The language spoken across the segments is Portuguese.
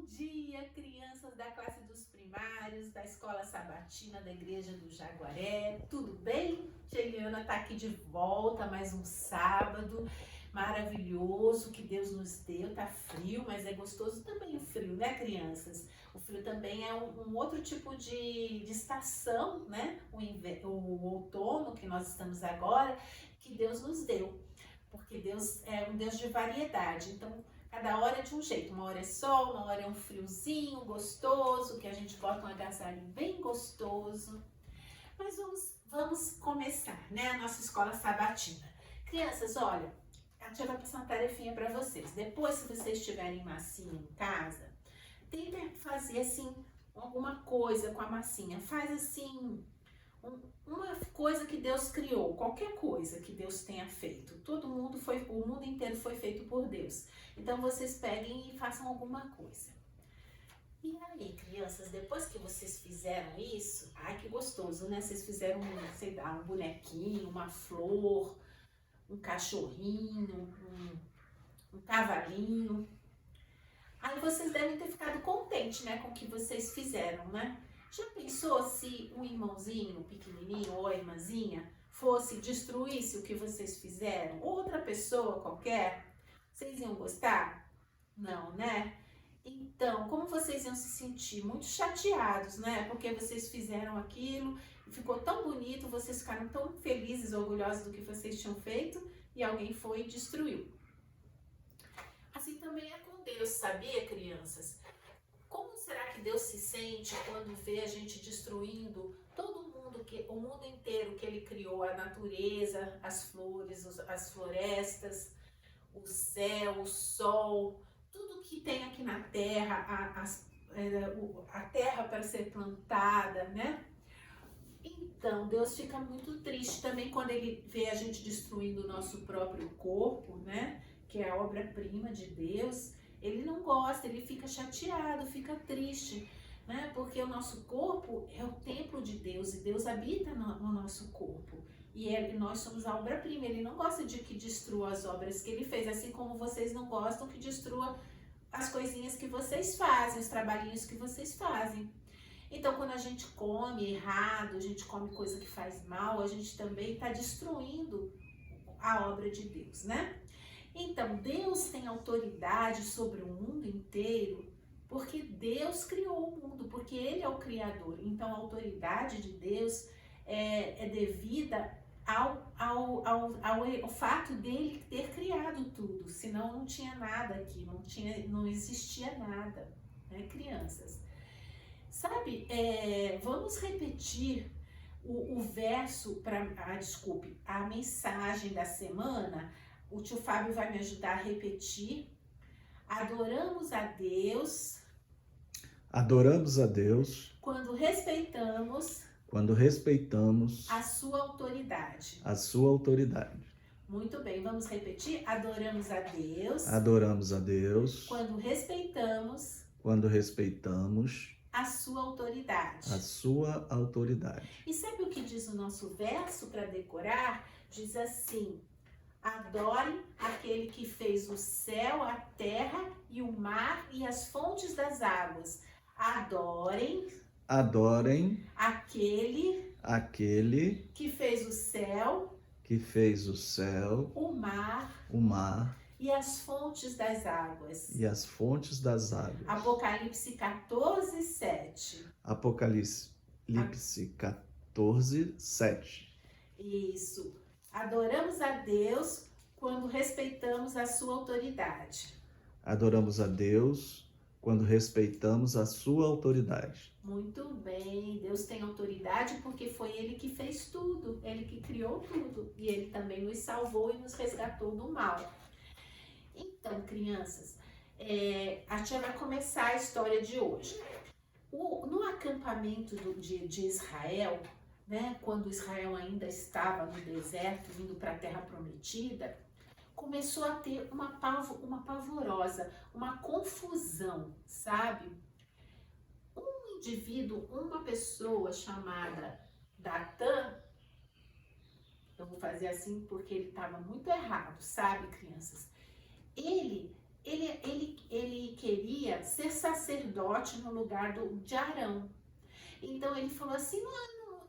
dia, crianças da classe dos primários, da Escola Sabatina da Igreja do Jaguaré, tudo bem? Geliana está aqui de volta, mais um sábado maravilhoso que Deus nos deu. Tá frio, mas é gostoso também o frio, né, crianças? O frio também é um outro tipo de estação, né? O outono que nós estamos agora, que Deus nos deu, porque Deus é um Deus de variedade. Então, cada hora é de um jeito, uma hora é sol, uma hora é um friozinho gostoso, que a gente bota um agasalho bem gostoso. Mas vamos começar, né, a nossa escola sabatina. Crianças, olha, a tia vai passar uma tarefinha para vocês. Depois, se vocês tiverem massinha em casa, tentem fazer assim, alguma coisa com a massinha. Faz assim, uma coisa que Deus criou, qualquer coisa que Deus tenha feito. O mundo inteiro foi feito por Deus. Então vocês peguem e façam alguma coisa. E aí, crianças, depois que vocês fizeram isso, ai que gostoso, né? Vocês fizeram, sei lá, um bonequinho, uma flor, um cachorrinho, um cavalinho. Aí vocês devem ter ficado contentes, né, com o que vocês fizeram, né? Já pensou se um irmãozinho pequenininho ou a irmãzinha destruísse o que vocês fizeram? Outra pessoa qualquer? Vocês iam gostar? Não, né? Então, como vocês iam se sentir? Muito chateados, né? Porque vocês fizeram aquilo, ficou tão bonito, vocês ficaram tão felizes, orgulhosos do que vocês tinham feito e alguém foi e destruiu. Assim também é com Deus, sabia, crianças? Como será que Deus se sente quando vê a gente destruindo todo mundo, o mundo inteiro que Ele criou, a natureza, as flores, as florestas, o céu, o sol, tudo que tem aqui na terra, a terra para ser plantada, né? Então, Deus fica muito triste também quando Ele vê a gente destruindo o nosso próprio corpo, né? Que é a obra-prima de Deus. Ele não gosta, ele fica chateado, fica triste, né? Porque o nosso corpo é o templo de Deus e Deus habita no nosso corpo. E nós somos a obra-prima. Ele não gosta de que destrua as obras que ele fez, assim como vocês não gostam que destrua as coisinhas que vocês fazem, os trabalhinhos que vocês fazem. Então, quando a gente come errado, a gente come coisa que faz mal, a gente também está destruindo a obra de Deus, né? Então, Deus tem autoridade sobre o mundo inteiro porque Deus criou o mundo, porque Ele é o Criador. Então, a autoridade de Deus é devida ao fato dele ter criado tudo. Senão não tinha nada aqui, não existia nada, né, crianças? Sabe, vamos repetir o verso, a mensagem da semana. O tio Fábio vai me ajudar a repetir. Adoramos a Deus. Adoramos a Deus. Quando respeitamos. Quando respeitamos. A sua autoridade. A sua autoridade. Muito bem, vamos repetir. Adoramos a Deus. Adoramos a Deus. Quando respeitamos. Quando respeitamos. A sua autoridade. A sua autoridade. E sabe o que diz o nosso verso para decorar? Diz assim: adorem aquele que fez o céu, a terra e o mar e as fontes das águas. Adorem aquele que fez o céu, o mar e as fontes das águas. Apocalipse 14:7. Apocalipse 14:7. Isso. Adoramos a Deus quando respeitamos a sua autoridade. Adoramos a Deus quando respeitamos a sua autoridade. Muito bem. Deus tem autoridade porque foi Ele que fez tudo. Ele que criou tudo. E Ele também nos salvou e nos resgatou do mal. Então, crianças, a tia vai começar a história de hoje. No acampamento de Israel, né, quando Israel ainda estava no deserto, indo para a Terra Prometida, começou a ter uma pavorosa, uma confusão, sabe? Um indivíduo, uma pessoa chamada Datã, eu vou fazer assim porque ele estava muito errado, sabe, crianças? Ele queria ser sacerdote no lugar de Arão. Então ele falou assim,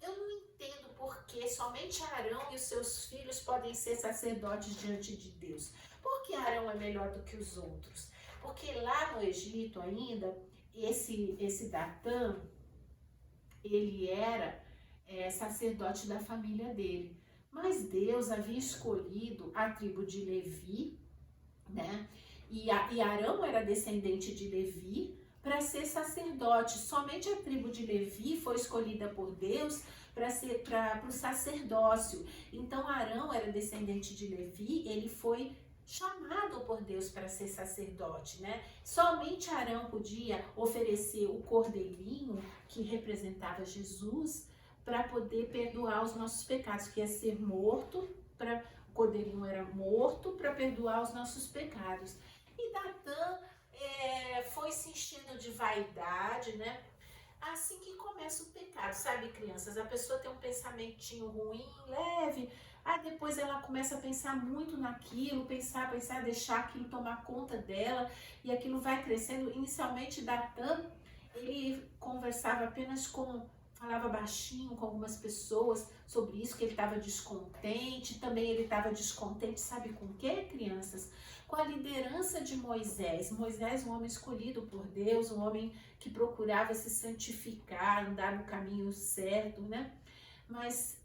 eu não entendo por que somente Arão e os seus filhos podem ser sacerdotes diante de Deus. Por que Arão é melhor do que os outros? Porque lá no Egito ainda, esse Datã, ele era sacerdote da família dele. Mas Deus havia escolhido a tribo de Levi, né? E Arão era descendente de Levi para ser sacerdote. Somente a tribo de Levi foi escolhida por Deus para o sacerdócio. Então Arão era descendente de Levi, ele foi chamado por Deus para ser sacerdote, né? Somente Arão podia oferecer o cordeirinho que representava Jesus para poder perdoar os nossos pecados, que ia ser morto, o cordeirinho era morto para perdoar os nossos pecados. E Datã foi se enchendo de vaidade, né? Assim que começa o pecado, sabe, crianças? A pessoa tem um pensamentinho ruim, leve, aí depois ela começa a pensar muito naquilo, pensar, deixar aquilo tomar conta dela, e aquilo vai crescendo. Inicialmente, Datã, ele conversava apenas falava baixinho com algumas pessoas sobre isso, que ele estava descontente. Também ele estava descontente, sabe com o que, crianças? Com a liderança de Moisés. Moisés, um homem escolhido por Deus, um homem que procurava se santificar, andar no caminho certo, né? Mas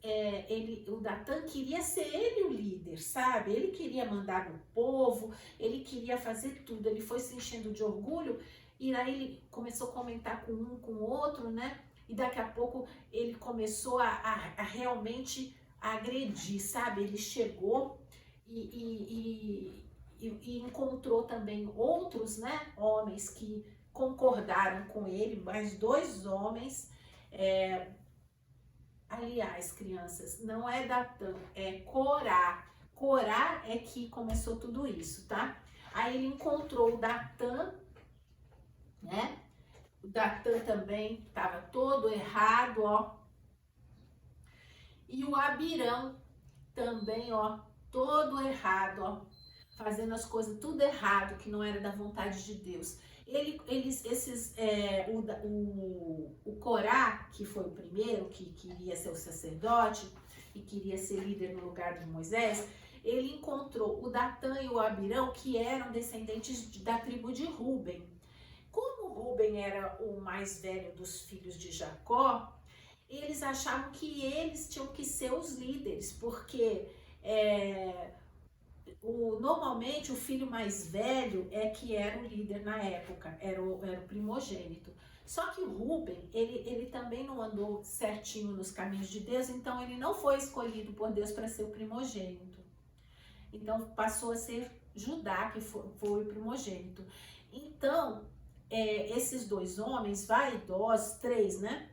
o Datã queria ser ele o líder, sabe? Ele queria mandar no povo, ele queria fazer tudo. Ele foi se enchendo de orgulho e aí ele começou a comentar com um, com o outro, né? E daqui a pouco ele começou a realmente agredir, sabe? Ele chegou e encontrou também outros, né, homens que concordaram com ele, mais 2 homens. Aliás, crianças, não é Datã, é Corá. Corá é que começou tudo isso, tá? Aí ele encontrou o Datã, né? O Datã também estava todo errado, ó. E o Abirão também, ó, todo errado, ó. Fazendo as coisas tudo errado, que não era da vontade de Deus. O Corá, que foi o primeiro, que queria ser o sacerdote e queria ser líder no lugar de Moisés, ele encontrou o Datã e o Abirão, que eram descendentes da tribo de Ruben. Como Ruben era o mais velho dos filhos de Jacó, eles achavam que eles tinham que ser os líderes, porque normalmente o filho mais velho é que era o líder na época, era o primogênito. Só que o Ruben, ele também não andou certinho nos caminhos de Deus, então ele não foi escolhido por Deus para ser o primogênito. Então passou a ser Judá, que foi o primogênito. Então, esses 2 homens vaidosos, 3, né?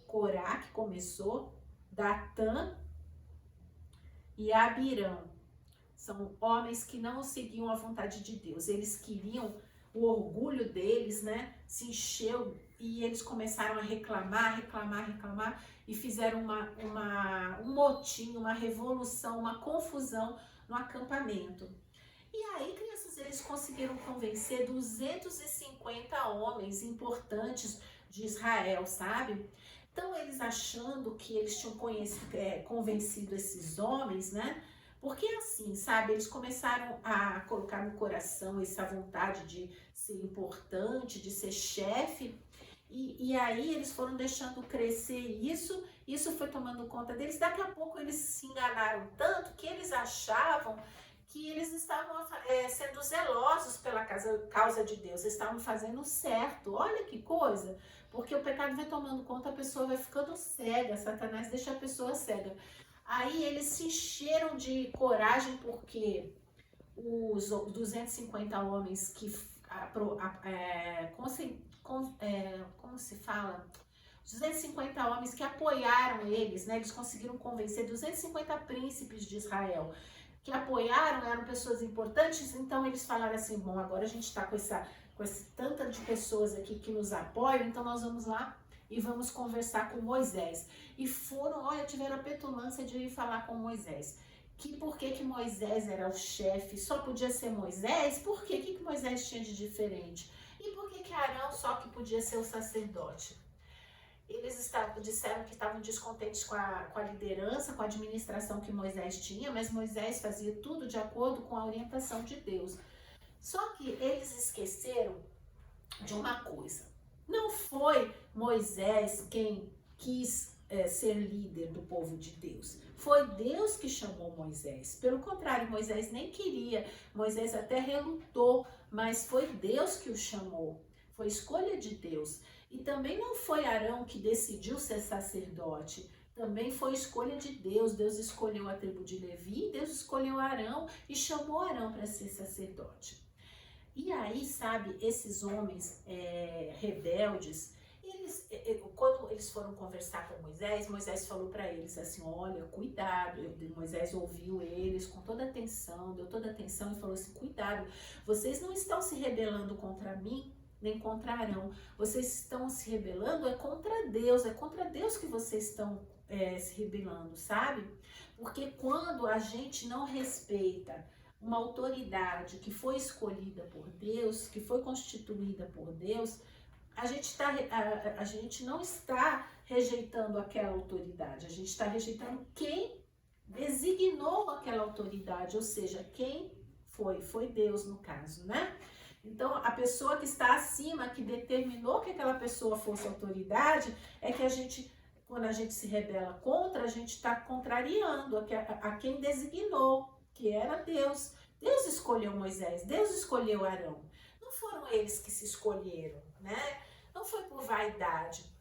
Corá, que começou, Datã e Abirão. São homens que não seguiam a vontade de Deus. Eles queriam, o orgulho deles, né, se encheu e eles começaram a reclamar e fizeram um motim, uma revolução, uma confusão no acampamento. E aí, crianças, eles conseguiram convencer 250 homens importantes de Israel, sabe? Então, eles achando que eles tinham convencido esses homens, né? Porque assim, sabe, eles começaram a colocar no coração essa vontade de ser importante, de ser chefe, e aí eles foram deixando crescer isso foi tomando conta deles. Daqui a pouco eles se enganaram tanto que eles achavam que eles estavam sendo zelosos pela causa de Deus, eles estavam fazendo certo. Olha que coisa, porque o pecado vai tomando conta, a pessoa vai ficando cega, Satanás deixa a pessoa cega. Aí eles se encheram de coragem porque os 250 homens que, como se fala? 250 homens que apoiaram eles, né? Eles conseguiram convencer 250 príncipes de Israel que apoiaram, eram pessoas importantes. Então eles falaram assim, bom, agora a gente está com esse tanto de pessoas aqui que nos apoiam, então nós vamos lá e vamos conversar com Moisés. E tiveram a petulância de ir falar com Moisés. Por que Moisés era o chefe? Só podia ser Moisés? Por quê? O que Moisés tinha de diferente? E E por que Arão só que podia ser o sacerdote? Eles disseram que estavam descontentes com a liderança, com a administração que Moisés tinha, mas Moisés fazia tudo de acordo com a orientação de Deus. Só que eles esqueceram de uma coisa. Não foi Moisés quem quis ser líder do povo de Deus. Foi Deus que chamou Moisés. Pelo contrário, Moisés nem queria. Moisés até relutou, mas foi Deus que o chamou. Foi escolha de Deus. E também não foi Arão que decidiu ser sacerdote. Também foi escolha de Deus. Deus escolheu a tribo de Levi, Deus escolheu Arão e chamou Arão para ser sacerdote. E aí, sabe, esses homens rebeldes, quando eles foram conversar com Moisés, Moisés falou para eles assim, olha, cuidado. Moisés ouviu eles com toda atenção, deu toda atenção e falou assim, cuidado, vocês não estão se rebelando contra mim, nem contra Arão, vocês estão se rebelando é contra Deus que vocês estão se rebelando, sabe? Porque quando a gente não respeita uma autoridade que foi escolhida por Deus, que foi constituída por Deus, a gente não está rejeitando aquela autoridade, a gente está rejeitando quem designou aquela autoridade, ou seja, quem foi Deus no caso, né? Então, a pessoa que está acima, que determinou que aquela pessoa fosse autoridade, é que quando a gente se rebela contra, a gente está contrariando a quem designou, que era Deus. Deus escolheu Moisés, Deus escolheu Arão. Não foram eles que se escolheram, né? Não foi por vaidade.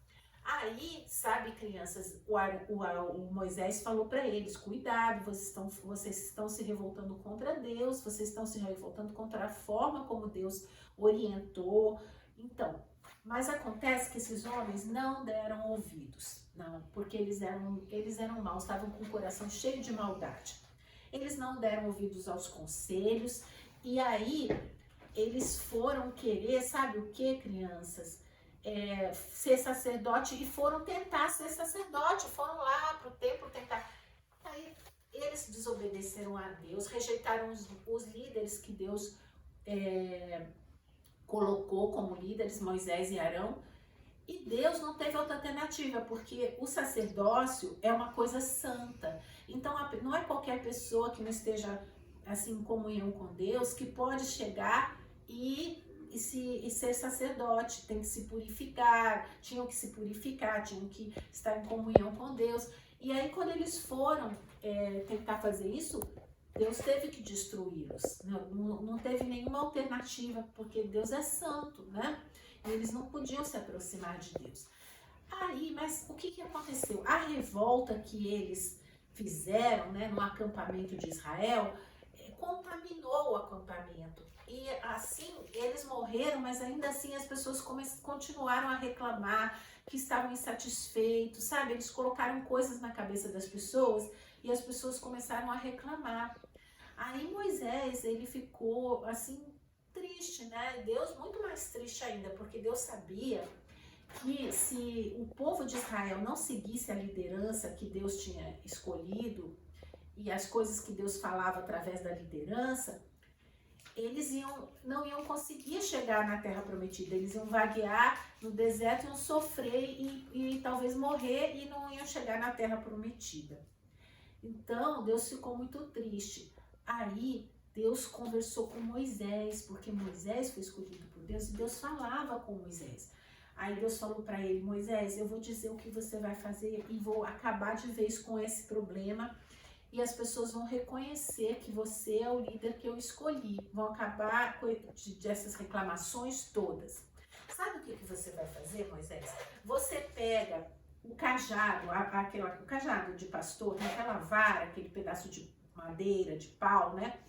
Aí, sabe, crianças, o Moisés falou para eles, cuidado, vocês estão se revoltando contra Deus, vocês estão se revoltando contra a forma como Deus orientou. Então, mas acontece que esses homens não deram ouvidos, não, porque eles eram maus, estavam com o coração cheio de maldade. Eles não deram ouvidos aos conselhos, e aí eles foram querer, sabe o que, crianças? Ser sacerdote e foram tentar ser sacerdote, foram lá para o templo tentar. Aí eles desobedeceram a Deus, rejeitaram os líderes que Deus colocou como líderes, Moisés e Arão, e Deus não teve outra alternativa, porque o sacerdócio é uma coisa santa. Então não é qualquer pessoa que não esteja assim, em comunhão com Deus que pode chegar e ser sacerdote, tem que se purificar, tinham que se purificar, tinham que estar em comunhão com Deus. E aí quando eles foram tentar fazer isso, Deus teve que destruí-los, não teve nenhuma alternativa, porque Deus é santo, né? E eles não podiam se aproximar de Deus. Aí, mas o que aconteceu? A revolta que eles fizeram, né, no acampamento de Israel, contaminou o acampamento. E assim, eles morreram, mas ainda assim as pessoas continuaram a reclamar, que estavam insatisfeitos, sabe? Eles colocaram coisas na cabeça das pessoas e as pessoas começaram a reclamar. Aí Moisés, ele ficou assim, triste, né? Deus muito mais triste ainda, porque Deus sabia que se o povo de Israel não seguisse a liderança que Deus tinha escolhido e as coisas que Deus falava através da liderança, eles não iam conseguir chegar na terra prometida, eles iam vaguear no deserto, iam sofrer e talvez morrer e não iam chegar na terra prometida. Então Deus ficou muito triste. Aí Deus conversou com Moisés, porque Moisés foi escolhido por Deus e Deus falava com Moisés. Aí Deus falou para ele, Moisés, eu vou dizer o que você vai fazer e vou acabar de vez com esse problema e as pessoas vão reconhecer que você é o líder que eu escolhi, vão acabar dessas reclamações todas. Sabe o que você vai fazer, Moisés? Você pega o cajado, o cajado de pastor, aquela vara, aquele pedaço de madeira, de pau, né?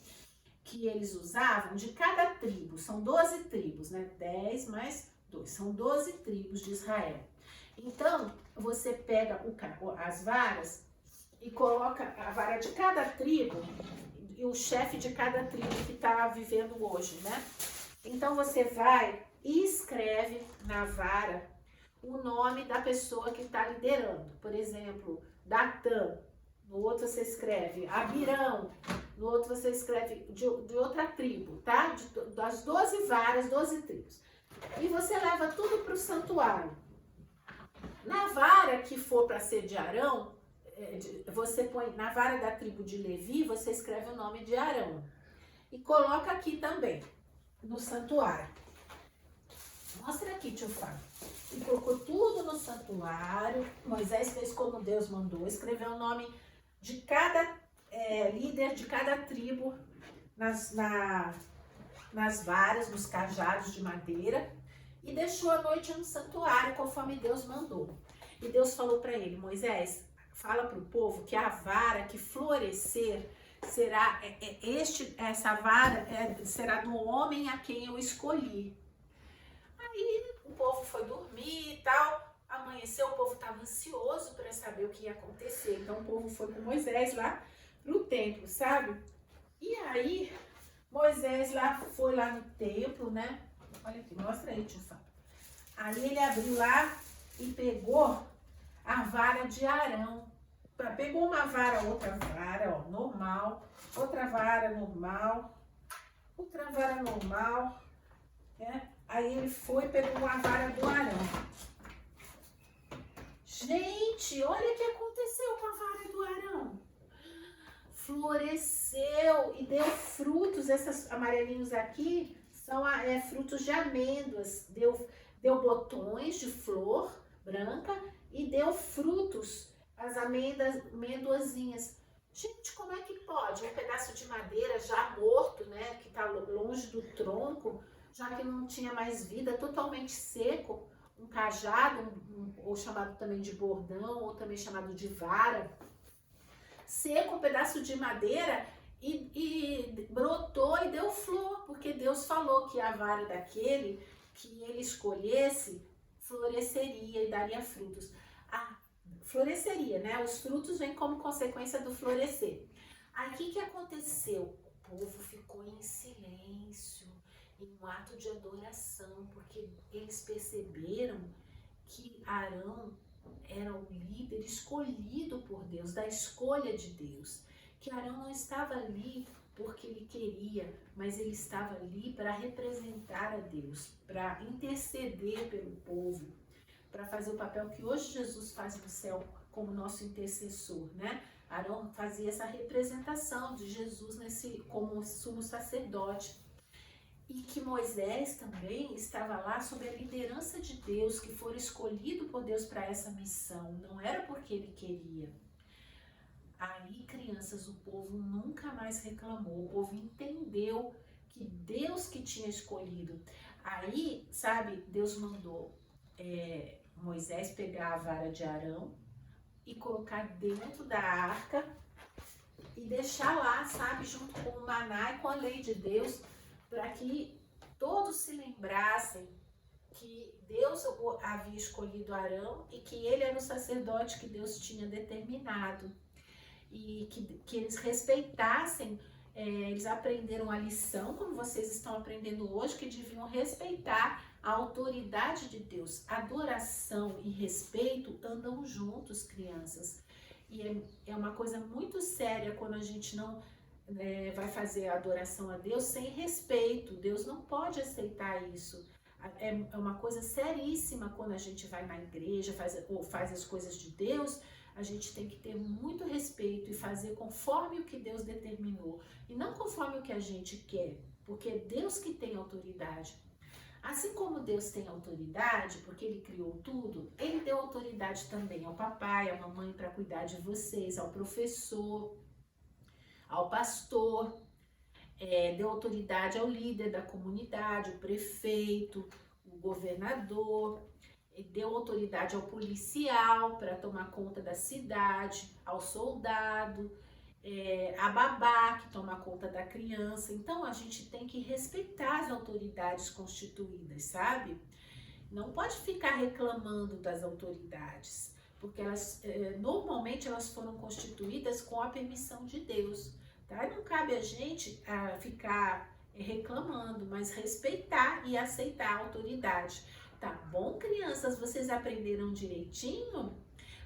Que eles usavam de cada tribo, são 12 tribos, né? 10 mais 2, são 12 tribos de Israel. Então, você pega as varas e coloca a vara de cada tribo e o chefe de cada tribo que está vivendo hoje, né? Então, você vai e escreve na vara o nome da pessoa que está liderando. Por exemplo, Datã. No outro você escreve Abirão, no outro você escreve de outra tribo, tá? Das 12 varas, 12 tribos. e você leva tudo para o santuário. Na vara que for para ser de Arão, você põe na vara da tribo de Levi, você escreve o nome de Arão. E coloca aqui também, no santuário. Mostra aqui, tio Fábio. E colocou tudo no santuário. Moisés fez como Deus mandou. Escreveu o nome de cada líder de cada tribo nas varas, nos cajados de madeira. E deixou a noite no santuário, conforme Deus mandou. E Deus falou para ele, Moisés, fala para o povo que a vara que florescer será, essa vara será do homem a quem eu escolhi. Aí o povo foi dormir e tal, amanheceu, o povo estava ansioso para saber o que ia acontecer. Então o povo foi com Moisés lá no templo, sabe? E aí Moisés foi lá no templo, né? Olha aqui, mostra aí, tio Fábio. Aí ele abriu lá e pegou a vara de Arão. Pegou uma vara, outra vara, ó, normal. Outra vara normal. Outra vara normal. Né? Aí ele foi e pegou a vara do Arão. Gente, olha o que aconteceu com a vara do Arão. Floresceu e deu frutos. Esses amarelinhos aqui são frutos de amêndoas. Deu botões de flor branca e deu frutos, as amêndoazinhas. Gente, como é que pode? Um pedaço de madeira já morto, né? Que está longe do tronco, já que não tinha mais vida, totalmente seco. Um cajado, ou chamado também de bordão, ou também chamado de vara. Seco, um pedaço de madeira e brotou e deu flor, porque Deus falou que a vara daquele que ele escolhesse floresceria e daria frutos. Floresceria, né? Os frutos vêm como consequência do florescer. Aí o que aconteceu? O povo ficou em silêncio, em um ato de adoração, porque eles perceberam que Arão era o líder escolhido por Deus, da escolha de Deus. Que Arão não estava ali porque ele queria, mas ele estava ali para representar a Deus, para interceder pelo povo, para fazer o papel que hoje Jesus faz no céu como nosso intercessor, né? Arão fazia essa representação de Jesus como sumo sacerdote. E que Moisés também estava lá sob a liderança de Deus, que foi escolhido por Deus para essa missão. Não era porque ele queria. Aí, crianças, o povo nunca mais reclamou. O povo entendeu que Deus que tinha escolhido. Aí, sabe, Deus mandou Moisés pegar a vara de Arão e colocar dentro da arca e deixar lá, sabe, junto com o maná e com a lei de Deus, para que todos se lembrassem que Deus havia escolhido Arão e que ele era o sacerdote que Deus tinha determinado. E que eles respeitassem, eles aprenderam a lição, como vocês estão aprendendo hoje, que deviam respeitar a autoridade de Deus. Adoração e respeito andam juntos, crianças. E é uma coisa muito séria quando a gente não vai fazer a adoração a Deus sem respeito. Deus não pode aceitar isso. É uma coisa seríssima quando a gente vai na igreja ou faz as coisas de Deus. A gente tem que ter muito respeito e fazer conforme o que Deus determinou e não conforme o que a gente quer, porque é Deus que tem autoridade. Assim como Deus tem autoridade, porque Ele criou tudo, Ele deu autoridade também ao papai, à mamãe para cuidar de vocês, ao professor, ao pastor, deu autoridade ao líder da comunidade, o prefeito, o governador. Deu autoridade ao policial para tomar conta da cidade, ao soldado, a babá que toma conta da criança. Então a gente tem que respeitar as autoridades constituídas, sabe? Não pode ficar reclamando das autoridades, porque normalmente elas foram constituídas com a permissão de Deus, tá? Não cabe a gente ficar reclamando, mas respeitar e aceitar a autoridade. Tá bom, crianças? Vocês aprenderam direitinho?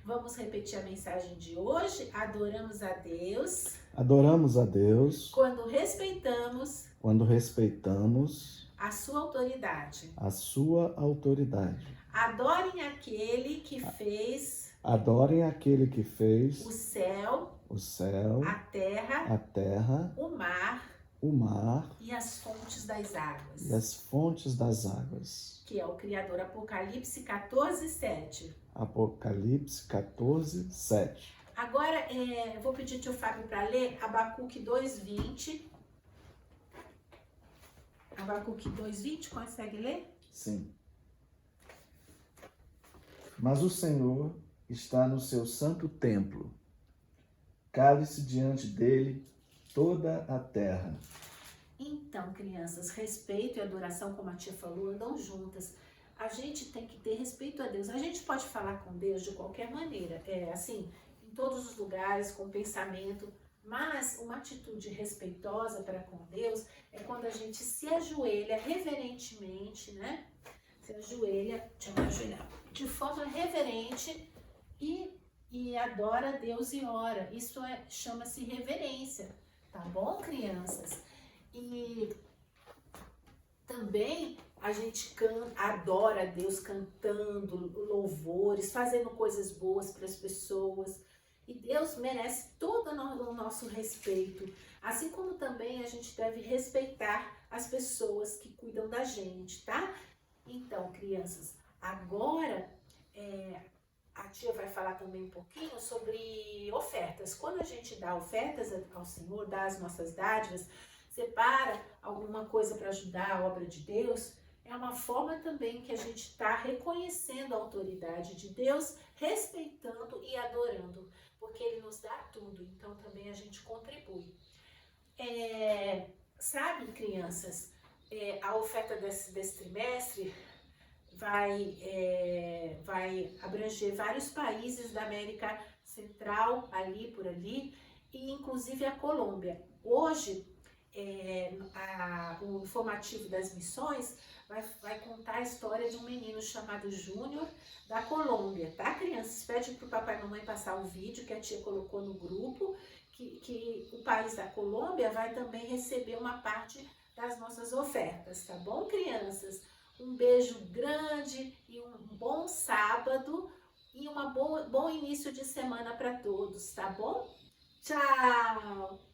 Vamos repetir a mensagem de hoje? Adoramos a Deus. Adoramos a Deus. Quando respeitamos. Quando respeitamos. a sua autoridade. a sua autoridade. Adorem aquele que fez Adorem aquele que fez o céu, o céu, a terra, a terra, o mar o mar e as fontes das águas. e as fontes das águas. Que é o Criador. Apocalipse 14, 7. Apocalipse 14, 7. Agora, eu vou pedir ao tio Fábio para ler Abacuque 2:20. Abacuque 2:20, consegue ler? Sim. Mas o Senhor está no seu santo templo. Cale-se diante dele toda a terra. Então, crianças, respeito e adoração, como a tia falou, andam juntas. A gente tem que ter respeito a Deus. A gente pode falar com Deus de qualquer maneira, assim, em todos os lugares, com pensamento, mas uma atitude respeitosa para com Deus é quando a gente se ajoelha reverentemente, né? Se ajoelha, deixa eu me ajoelhar, de forma reverente e adora a Deus e ora. Isso chama-se reverência, tá bom, crianças? E também a gente adora a Deus cantando louvores, fazendo coisas boas para as pessoas. E Deus merece todo o nosso respeito. Assim como também a gente deve respeitar as pessoas que cuidam da gente, tá? Então, crianças, agora a tia vai falar também um pouquinho sobre ofertas. Quando a gente dá ofertas ao Senhor, dá as nossas dádivas, separa alguma coisa para ajudar a obra de Deus, é uma forma também que a gente está reconhecendo a autoridade de Deus, respeitando e adorando, porque Ele nos dá tudo, então também a gente contribui. Sabe, crianças, a oferta desse trimestre vai abranger vários países da América Central, ali por ali, e inclusive a Colômbia. Hoje, o informativo das missões vai contar a história de um menino chamado Júnior, da Colômbia, tá, crianças? Pede pro papai e mamãe passar o vídeo que a tia colocou no grupo, que o país da Colômbia vai também receber uma parte das nossas ofertas, tá bom, crianças? Um beijo grande e um bom sábado e um bom início de semana para todos, tá bom? Tchau!